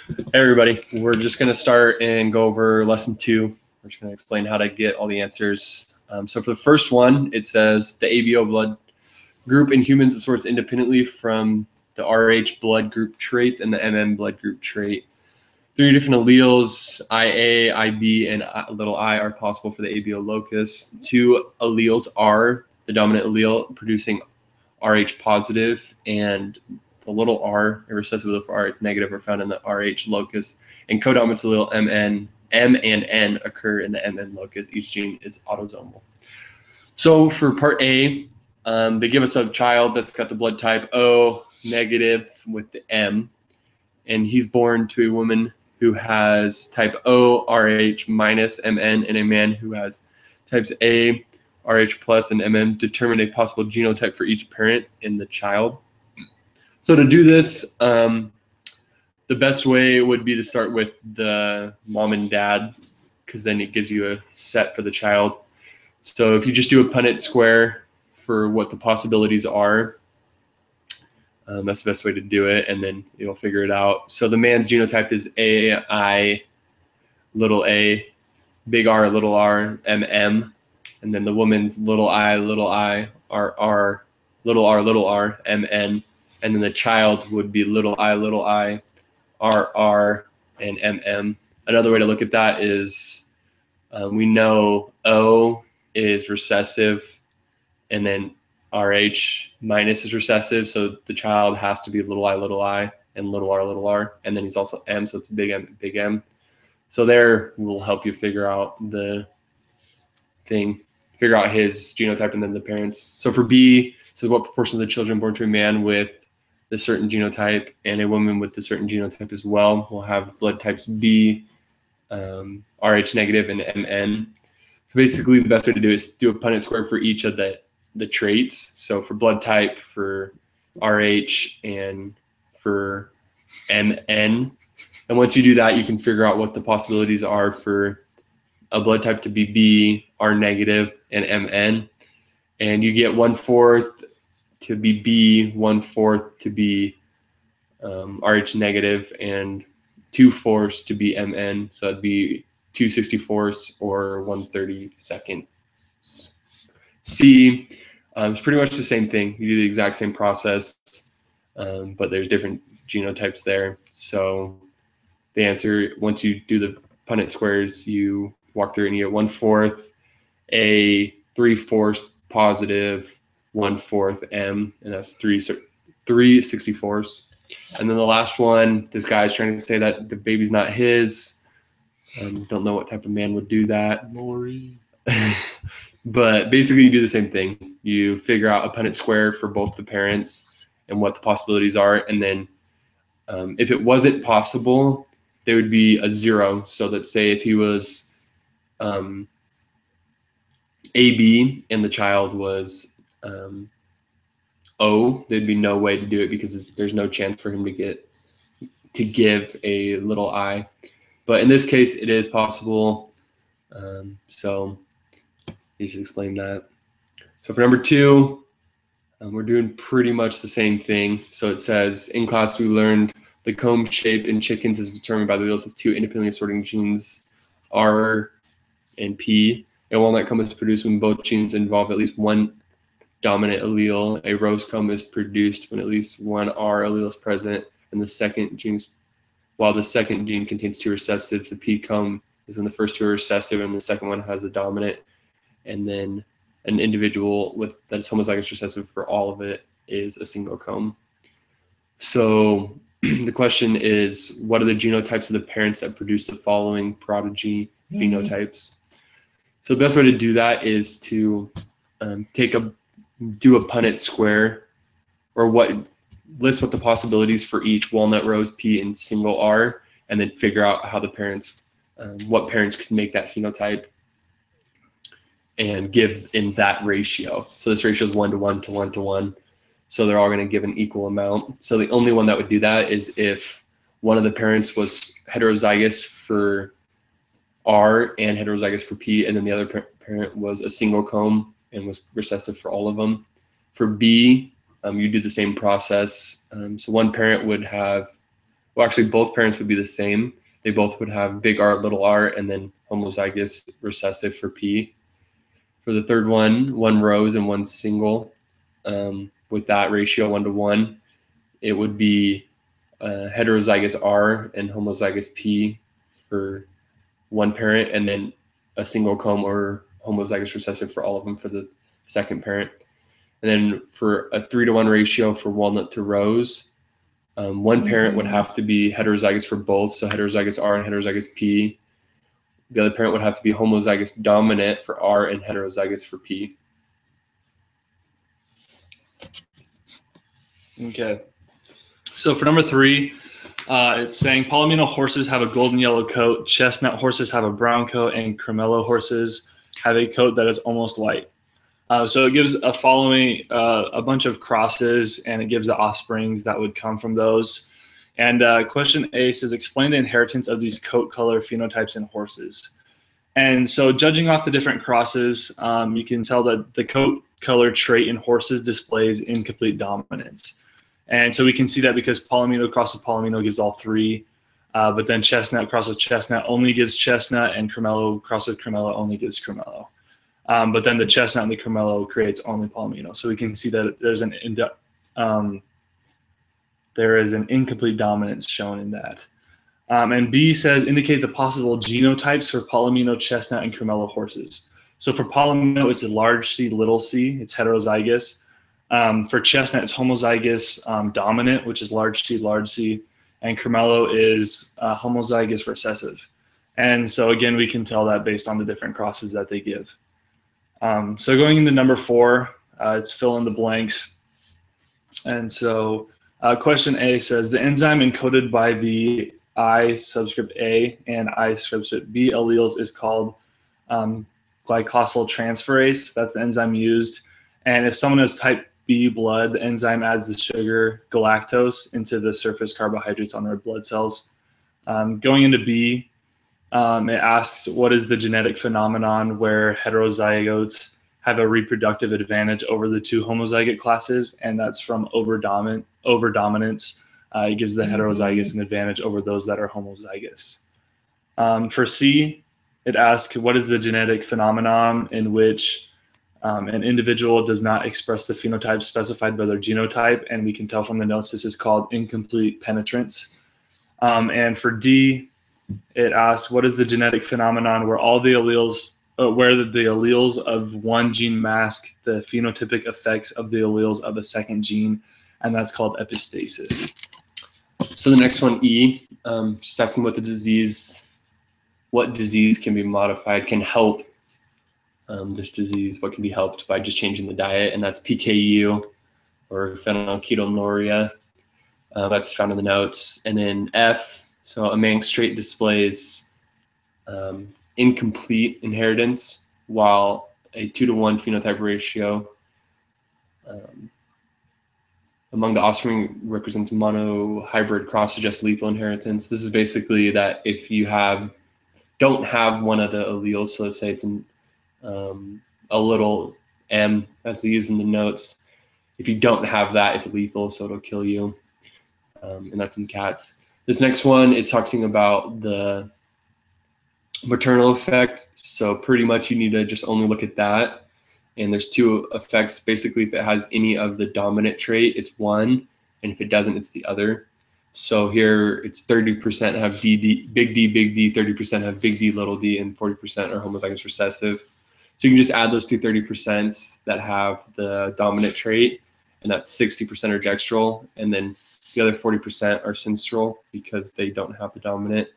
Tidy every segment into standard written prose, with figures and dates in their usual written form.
Hey everybody, we're just going to start and go over lesson 2. We're just going to explain how to get all the answers. So for the first one, it says the ABO blood group in humans is sorts independently from the RH blood group traits and the MM blood group trait. 3 different alleles, IA, IB, and little I, are possible for the ABO locus. 2 alleles are the dominant allele producing RH positive, and the little r, a recessive allele for RH negative, are found in the RH locus, and codominant allele M and N occur in the MN locus. Each gene is autosomal. So for part A, they give us a child that's got the blood type O negative with the M, and he's born to a woman who has type O RH minus MN and a man who has types A RH plus and MM. Determine a possible genotype for each parent in the child. So to do this, the best way would be to start with the mom and dad, because then it gives you a set for the child. So if you just do a Punnett square for what the possibilities are, that's the best way to do it, and then you'll figure it out. So the man's genotype is AI, little a, big R, little r, MM. And then the woman's little I, RR, little r, MN. And then the child would be little I, RR, and MM. Another way to look at that is we know O is recessive, and then RH minus is recessive, so the child has to be little I, and little r, and then he's also M, so it's big M, big M. So there will help you figure out the thing, figure out his genotype and then the parents. So for B, so what proportion of the children born to a man with the certain genotype and a woman with the certain genotype as well will have blood types B, RH negative, and MN. So basically the best way to do it is do a Punnett square for each of the traits. So for blood type, for RH, and for MN. And once you do that, you can figure out what the possibilities are for a blood type to be B, R negative, and MN. And you get 1/4 to be B, 1/4 to be RH negative, and 2/4 to be MN. So it'd be 2/64 or 1/32. C, it's pretty much the same thing. You do the exact same process, but there's different genotypes there. So the answer, once you do the Punnett squares, you walk through and you get 1/4 A, 3/4 positive, 1/4 M, and that's 3/64. And then the last one, this guy's trying to say that the baby's not his. Don't know what type of man would do that. But basically you do the same thing. You figure out a Punnett square for both the parents and what the possibilities are. And then if it wasn't possible, there would be a 0. So let's say if he was AB and the child was O, there'd be no way to do it because there's no chance for him to give a little I. But in this case, it is possible. So you should explain that. So for number 2, we're doing pretty much the same thing. So it says, in class we learned the comb shape in chickens is determined by the alleles of 2 independently assorting genes, R and P. A walnut comb is produced when both genes involve at least one dominant allele. A rose comb is produced when at least one R allele is present, and while the second gene contains 2 recessives. The P comb is when the first 2 are recessive and the second one has a dominant. And then an individual that is homozygous recessive for all of it is a single comb. So the question is, what are the genotypes of the parents that produce the following prodigy phenotypes? So the best way to do that is to do a Punnett square, or list what the possibilities for each walnut, rose, P, and single R, and then figure out how the parents, what parents could make that phenotype and give in that ratio. So this ratio is 1 to 1 to 1 to 1. So they're all going to give an equal amount. So the only one that would do that is if one of the parents was heterozygous for R and heterozygous for P, and then the other parent was a single comb and was recessive for all of them. For B, you do the same process. So one parent would have well, actually both parents would be the same. They both would have big R, little r, and then homozygous recessive for P. For the third one rows and one single. With that ratio 1-to-1, it would be heterozygous R and homozygous P for one parent, and then a single comb or homozygous recessive for all of them for the second parent. And then for a 3-to-1 ratio for walnut to rose, one parent would have to be heterozygous for both, so heterozygous R and heterozygous P. The other parent would have to be homozygous dominant for R and heterozygous for P. Okay. So for number 3, it's saying Palomino horses have a golden yellow coat, chestnut horses have a brown coat, and Cremello horses have a coat that is almost white. So it gives a bunch of crosses, and it gives the offsprings that would come from those. And question A says, explain the inheritance of these coat color phenotypes in horses. And so judging off the different crosses, you can tell that the coat color trait in horses displays incomplete dominance. And so we can see that because Palomino cross with Palomino gives all 3, but then chestnut cross with chestnut only gives chestnut, and Cremello cross with Cremello only gives Cremello. But then the chestnut and the Cremello creates only Palomino. So we can see that there is an incomplete dominance shown in that. And B says, indicate the possible genotypes for Palomino, chestnut, and Cremello horses. So for Palomino, it's a large C, little c. It's heterozygous. For chestnut, it's homozygous dominant, which is large C, and Cremello is homozygous recessive. And so again, we can tell that based on the different crosses that they give. So going into number 4, it's fill in the blanks. And so question A says, the enzyme encoded by the I subscript A and I subscript B alleles is called glycosyltransferase. That's the enzyme used. And if someone has type B blood, the enzyme adds the sugar galactose into the surface carbohydrates on their blood cells. Going into B, it asks, what is the genetic phenomenon where heterozygotes have a reproductive advantage over the 2 homozygote classes? And that's from overdominance. It gives the heterozygous an advantage over those that are homozygous. For C, it asks, what is the genetic phenomenon in which an individual does not express the phenotype specified by their genotype? And we can tell from the notes this is called incomplete penetrance. And for D, it asks, what is the genetic phenomenon where all the alleles, where the alleles of one gene mask the phenotypic effects of the alleles of a second gene? And that's called epistasis. So the next one, E, just asking what disease can be modified, can help this disease, what can be helped by just changing the diet, and that's PKU or phenylketonuria. That's found in the notes. And then F, so a Manx trait displays incomplete inheritance, while a 2-to-1 phenotype ratio among the offspring represents monohybrid cross suggests lethal inheritance. This is basically that if you don't have one of the alleles, so let's say it's a little m, as they use in the notes, if you don't have that, it's lethal, so it'll kill you. And that's in cats. This next one is talking about the maternal effect. So pretty much you need to just only look at that. And there's 2 effects. Basically, if it has any of the dominant trait, it's one. And if it doesn't, it's the other. So here it's 30% have big D, 30% have big D, little d, and 40% are homozygous recessive. So you can just add those 2 30% that have the dominant trait, and that's 60% are dextral. And then the other 40% are synstral because they don't have the dominant.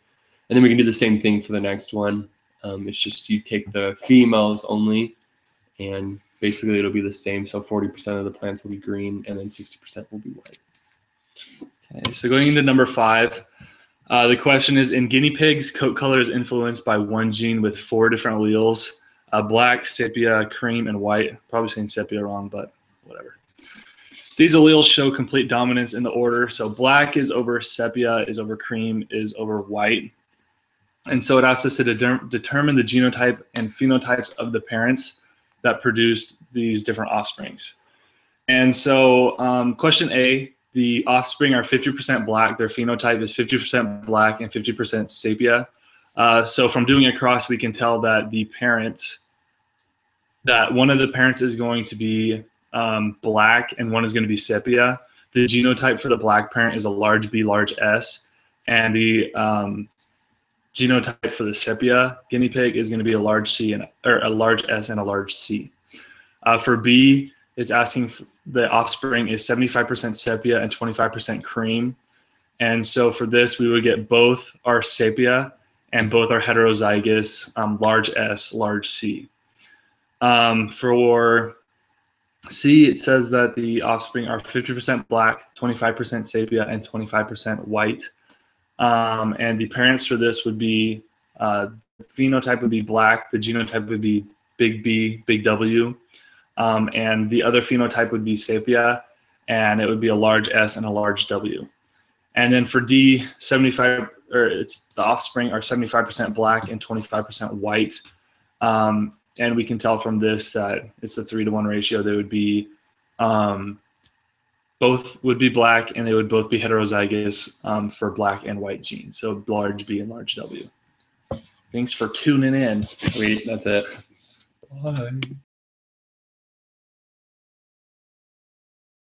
And then we can do the same thing for the next one. It's just you take the females only, and basically it'll be the same. So 40% of the plants will be green, and then 60% will be white. Okay, so going into number 5, the question is, in guinea pigs, coat color is influenced by one gene with 4 different alleles, black, sepia, cream, and white. Probably saying sepia wrong, but whatever. These alleles show complete dominance in the order. So black is over sepia, is over cream, is over white. And so it asks us to determine the genotype and phenotypes of the parents that produced these different offsprings. And so question A, the offspring are 50% black. Their phenotype is 50% black and 50% sepia. So from doing a cross, we can tell that one of the parents is going to be black and one is going to be sepia. The genotype for the black parent is a large B, large S, and the genotype for the sepia guinea pig is going to be a large a large S and a large C. For B, it's asking the offspring is 75% sepia and 25% cream. And so for this, we would get both our sepia and both our heterozygous large S, large C. For C, it says that the offspring are 50% black, 25% sepia, and 25% white. And the parents for this would be, phenotype would be black, the genotype would be big B, big W, and the other phenotype would be sepia, and it would be a large S and a large W. And then for D, the offspring are 75% black and 25% white. And we can tell from this that it's a 3-to-1 ratio. They would be, both would be black, and they would both be heterozygous for black and white genes. So large B and large W. Thanks for tuning in. Sweet, that's it. Bye.